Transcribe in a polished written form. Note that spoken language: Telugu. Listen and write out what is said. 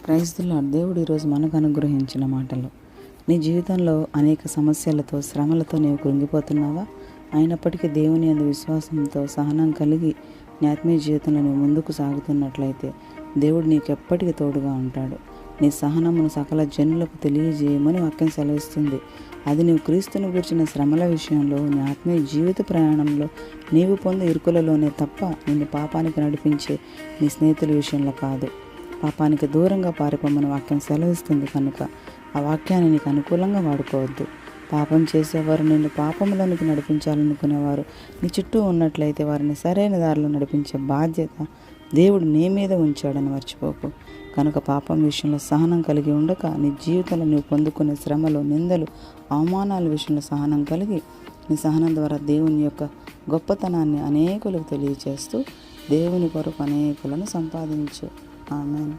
Praise the lord. దేవుడు ఈరోజు మనకు అనుగ్రహించిన మాటలు. నీ జీవితంలో అనేక సమస్యలతో, శ్రమలతో నీవు కృంగిపోతున్నావా? అయినప్పటికీ దేవుని యందు విశ్వాసంతో సహనం కలిగి నీ ఆత్మీయ జీవితంలో నీవు ముందుకు సాగుతున్నట్లయితే దేవుడు నీకు ఎప్పటికీ తోడుగా ఉంటాడు. నీ సహనమును సకల జనులకు తెలియజేయమని వాక్యం సెలవిస్తుంది. అది నీవు క్రీస్తుని గురించిన శ్రమల విషయంలో, నీ ఆత్మీయ జీవిత ప్రయాణంలో నీవు పొందే ఇరుకులలోనే తప్ప నిన్ను పాపానికి నడిపించే నీ స్నేహితుల విషయంలో కాదు. పాపానికి దూరంగా పారిపోమని వాక్యం సెలవిస్తుంది కనుక ఆ వాక్యాన్ని నీకు అనుకూలంగా వాడుకోవద్దు. పాపం చేసేవారు నిన్ను పాపంలోనికి నడిపించాలనుకునేవారు నీ చుట్టూ ఉన్నట్లయితే వారిని సరైన దారిలో నడిపించే బాధ్యత దేవుడు నీ మీద ఉంచాడని మర్చిపోకు. కనుక పాపం విషయంలో సహనం కలిగి ఉండక నీ జీవితంలో నీవు పొందుకునే శ్రమలు, నిందలు, అవమానాల విషయంలో సహనం కలిగి నీ సహనం ద్వారా దేవుని యొక్క గొప్పతనాన్ని అనేకులకు తెలియజేస్తూ దేవుని కొరకు అనేకులను సంపాదించు. ఆమేన్.